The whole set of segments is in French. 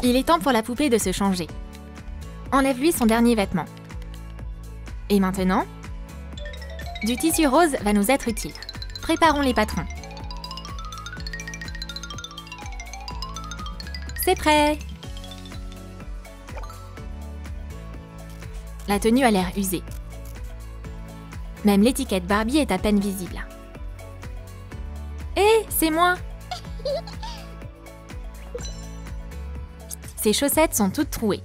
Il est temps pour la poupée de se changer. Enlève-lui son dernier vêtement. Et maintenant, du tissu rose va nous être utile. Préparons les patrons. C'est prêt! La tenue a l'air usée. Même l'étiquette Barbie est à peine visible. Hé, c'est moi! Ses chaussettes sont toutes trouées.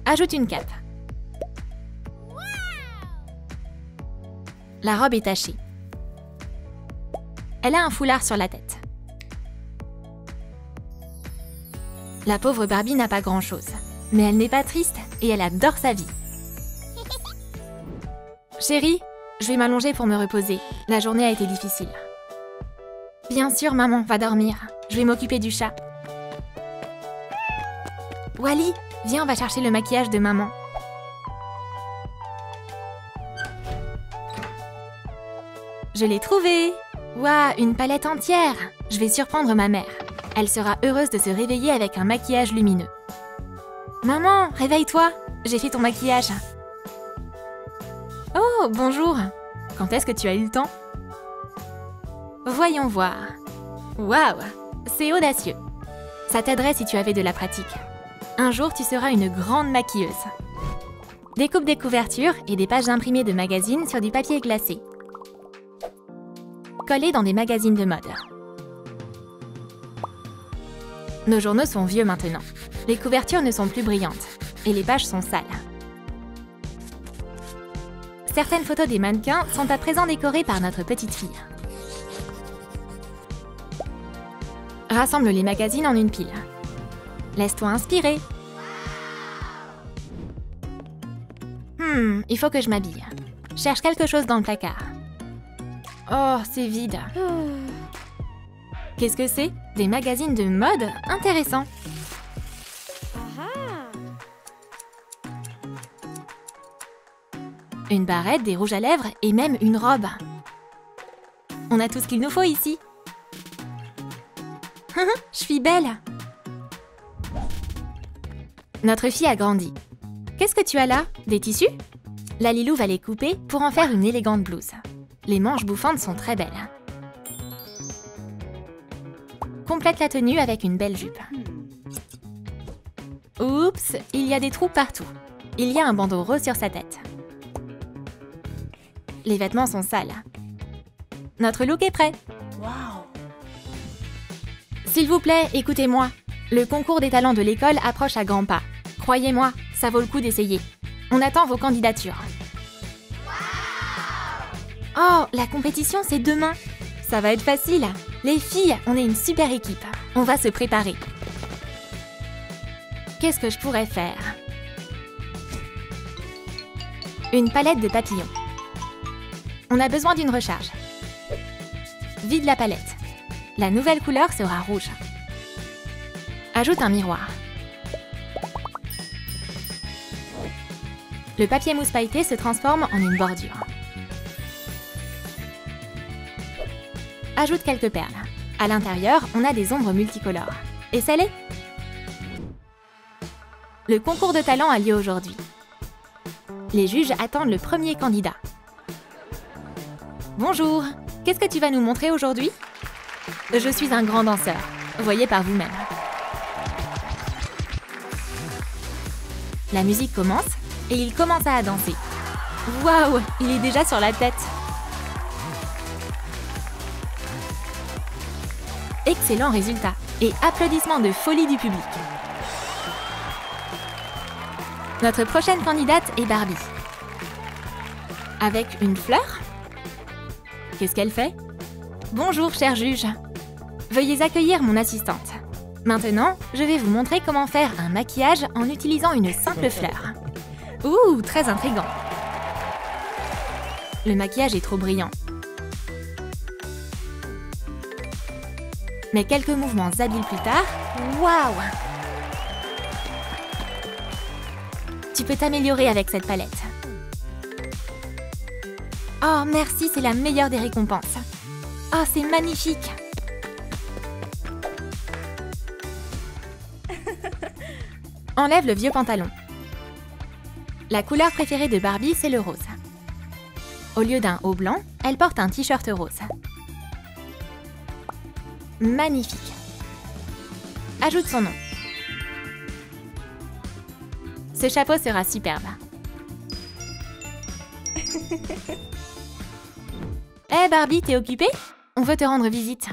Ajoute une cape. La robe est tachée. Elle a un foulard sur la tête. La pauvre Barbie n'a pas grand-chose. Mais elle n'est pas triste et elle adore sa vie. Chérie, je vais m'allonger pour me reposer. La journée a été difficile. Bien sûr, maman, va dormir. Je vais m'occuper du chat. Wally, viens, on va chercher le maquillage de maman. Je l'ai trouvé! Waouh, une palette entière! Je vais surprendre ma mère. Elle sera heureuse de se réveiller avec un maquillage lumineux. Maman, réveille-toi! J'ai fait ton maquillage. Oh, bonjour! Quand est-ce que tu as eu le temps? Voyons voir. Waouh! C'est audacieux. Ça t'aiderait si tu avais de la pratique. Un jour, tu seras une grande maquilleuse. Découpe des couvertures et des pages imprimées de magazines sur du papier glacé. Collées dans des magazines de mode. Nos journaux sont vieux maintenant. Les couvertures ne sont plus brillantes et les pages sont sales. Certaines photos des mannequins sont à présent décorées par notre petite fille. Rassemble les magazines en une pile. Laisse-toi inspirer. Il faut que je m'habille. Cherche quelque chose dans le placard. Oh, c'est vide. Qu'est-ce que c'est? Des magazines de mode? Intéressant. Une barrette, des rouges à lèvres et même une robe. On a tout ce qu'il nous faut ici. Je suis belle. Notre fille a grandi. Qu'est-ce que tu as là? Des tissus? La Lilou va les couper pour en faire une élégante blouse. Les manches bouffantes sont très belles. Complète la tenue avec une belle jupe. Oups, il y a des trous partout. Il y a un bandeau rose sur sa tête. Les vêtements sont sales. Notre look est prêt. Wow. S'il vous plaît, écoutez-moi. Le concours des talents de l'école approche à grands pas. Croyez-moi, ça vaut le coup d'essayer. On attend vos candidatures. Oh, la compétition, c'est demain. Ça va être facile. Les filles, on est une super équipe. On va se préparer. Qu'est-ce que je pourrais faire? Une palette de papillons. On a besoin d'une recharge. Vide la palette. La nouvelle couleur sera rouge. Ajoute un miroir. Le papier mousse pailleté se transforme en une bordure. Ajoute quelques perles. À l'intérieur, on a des ombres multicolores. Et scellées? Le concours de talent a lieu aujourd'hui. Les juges attendent le premier candidat. Bonjour, qu'est-ce que tu vas nous montrer aujourd'hui? Je suis un grand danseur, voyez par vous-même. La musique commence et il commence à danser. Waouh, il est déjà sur la tête. Excellent résultat et applaudissements de folie du public. Notre prochaine candidate est Barbie. Avec une fleur? Qu'est-ce qu'elle fait? Bonjour, cher juge. Veuillez accueillir mon assistante. Maintenant, je vais vous montrer comment faire un maquillage en utilisant une simple fleur. Ouh, très intriguant. Le maquillage est trop brillant. Mais quelques mouvements habiles plus tard, waouh! Tu peux t'améliorer avec cette palette. Oh, merci, c'est la meilleure des récompenses. Oh, c'est magnifique! Enlève le vieux pantalon. La couleur préférée de Barbie, c'est le rose. Au lieu d'un haut blanc, elle porte un t-shirt rose. Magnifique. Ajoute son nom. Ce chapeau sera superbe. Hé Barbie, t'es occupée? On veut te rendre visite.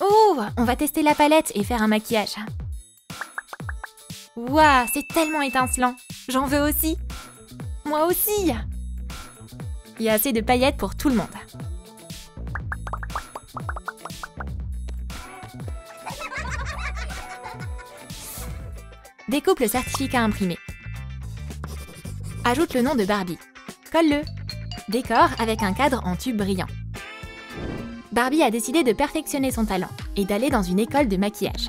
Oh, on va tester la palette et faire un maquillage. Waouh, c'est tellement étincelant. J'en veux aussi. Moi aussi. Il y a assez de paillettes pour tout le monde. Découpe le certificat imprimé. Ajoute le nom de Barbie. Colle-le. Décore avec un cadre en tube brillant. Barbie a décidé de perfectionner son talent et d'aller dans une école de maquillage.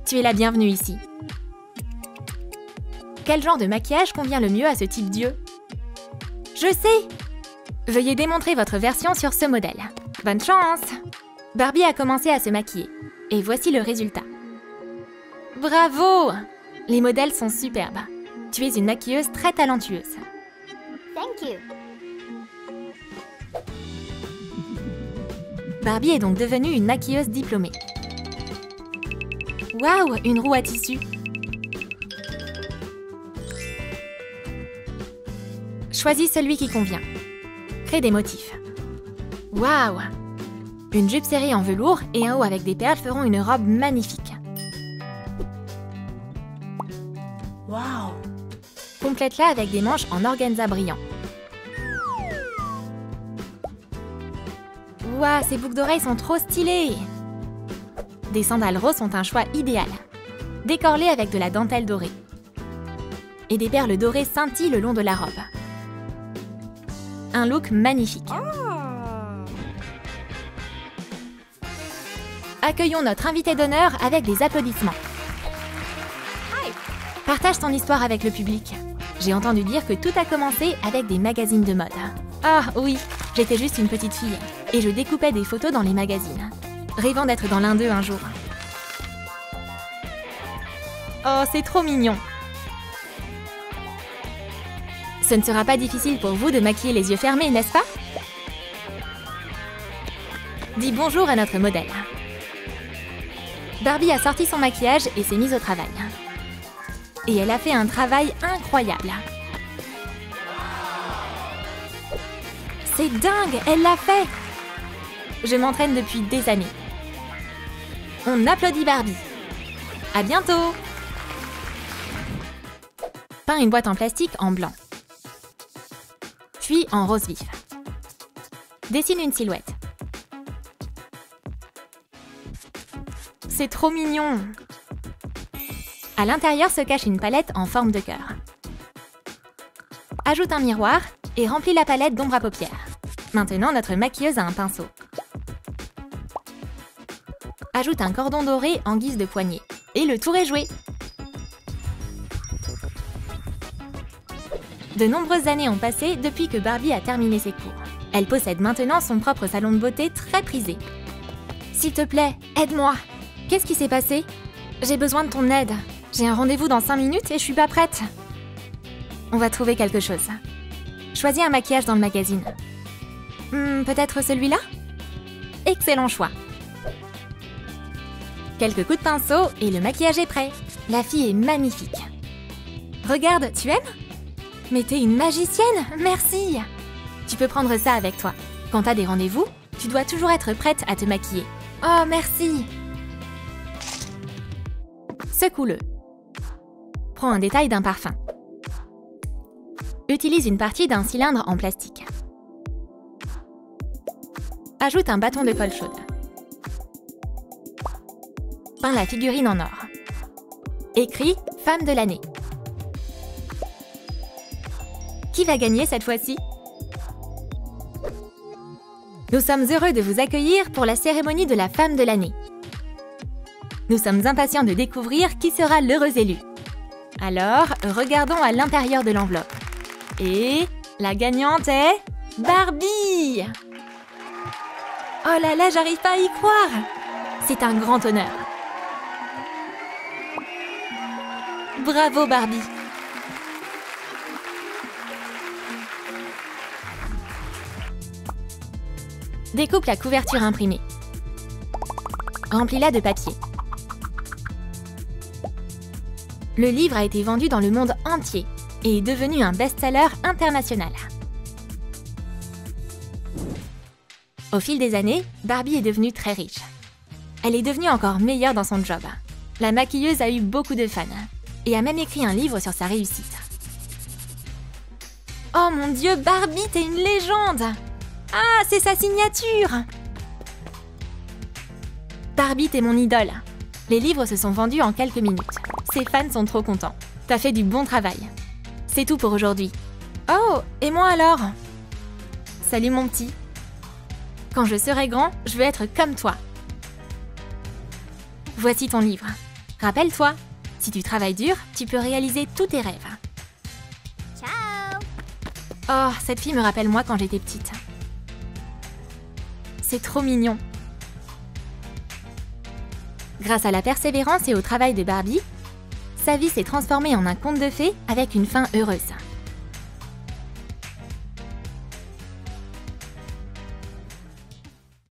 Tu es la bienvenue ici. Quel genre de maquillage convient le mieux à ce type d'yeux? Je sais! Veuillez démontrer votre version sur ce modèle. Bonne chance! Barbie a commencé à se maquiller. Et voici le résultat. Bravo! Les modèles sont superbes. Tu es une maquilleuse très talentueuse. Thank you. Barbie est donc devenue une maquilleuse diplômée. Waouh, une roue à tissu! Choisis celui qui convient. Crée des motifs. Waouh! Une jupe serrée en velours et un haut avec des perles feront une robe magnifique. Wow. Complète-la avec des manches en organza brillant. Waouh, ces boucles d'oreilles sont trop stylées! Des sandales roses sont un choix idéal. Décore-les avec de la dentelle dorée. Et des perles dorées scintillent le long de la robe. Un look magnifique. Accueillons notre invité d'honneur avec des applaudissements. Partage ton histoire avec le public. J'ai entendu dire que tout a commencé avec des magazines de mode. Ah oui, j'étais juste une petite fille et je découpais des photos dans les magazines, rêvant d'être dans l'un d'eux un jour. Oh, c'est trop mignon! Ce ne sera pas difficile pour vous de maquiller les yeux fermés, n'est-ce pas? Dis bonjour à notre modèle. Barbie a sorti son maquillage et s'est mise au travail. Et elle a fait un travail incroyable. C'est dingue, elle l'a fait! Je m'entraîne depuis des années. On applaudit Barbie. À bientôt! Peins une boîte en plastique en blanc. Puis en rose vif. Dessine une silhouette. C'est trop mignon! À l'intérieur se cache une palette en forme de cœur. Ajoute un miroir et remplis la palette d'ombre à paupières. Maintenant, notre maquilleuse a un pinceau. Ajoute un cordon doré en guise de poignée. Et le tour est joué! De nombreuses années ont passé depuis que Barbie a terminé ses cours. Elle possède maintenant son propre salon de beauté très prisé. S'il te plaît, aide-moi! Qu'est-ce qui s'est passé? J'ai besoin de ton aide. J'ai un rendez-vous dans 5 minutes et je suis pas prête. On va trouver quelque chose. Choisis un maquillage dans le magazine. Peut-être celui-là? Excellent choix. Quelques coups de pinceau et le maquillage est prêt. La fille est magnifique. Regarde, tu aimes? Mais t'es une magicienne, merci! Tu peux prendre ça avec toi. Quand t'as des rendez-vous, tu dois toujours être prête à te maquiller. Oh, merci! Secoue-le. Prends un détail d'un parfum. Utilise une partie d'un cylindre en plastique. Ajoute un bâton de colle chaude. Peins la figurine en or. Écris « Femme de l'année ». Qui va gagner cette fois-ci? Nous sommes heureux de vous accueillir pour la cérémonie de la Femme de l'année. Nous sommes impatients de découvrir qui sera l'heureux élu. Alors, regardons à l'intérieur de l'enveloppe. Et la gagnante est Barbie! Oh là là, j'arrive pas à y croire! C'est un grand honneur. Bravo Barbie! Découpe la couverture imprimée. Remplis-la de papier. Le livre a été vendu dans le monde entier et est devenu un best-seller international. Au fil des années, Barbie est devenue très riche. Elle est devenue encore meilleure dans son job. La maquilleuse a eu beaucoup de fans et a même écrit un livre sur sa réussite. Oh mon Dieu, Barbie, t'es une légende! Ah, c'est sa signature! Barbie, t'es mon idole. Les livres se sont vendus en quelques minutes. Ses fans sont trop contents. T'as fait du bon travail. C'est tout pour aujourd'hui. Oh, et moi alors? Salut mon petit. Quand je serai grand, je veux être comme toi. Voici ton livre. Rappelle-toi, si tu travailles dur, tu peux réaliser tous tes rêves. Ciao. Oh, cette fille me rappelle moi quand j'étais petite. C'est trop mignon. Grâce à la persévérance et au travail de Barbie, sa vie s'est transformée en un conte de fées avec une fin heureuse.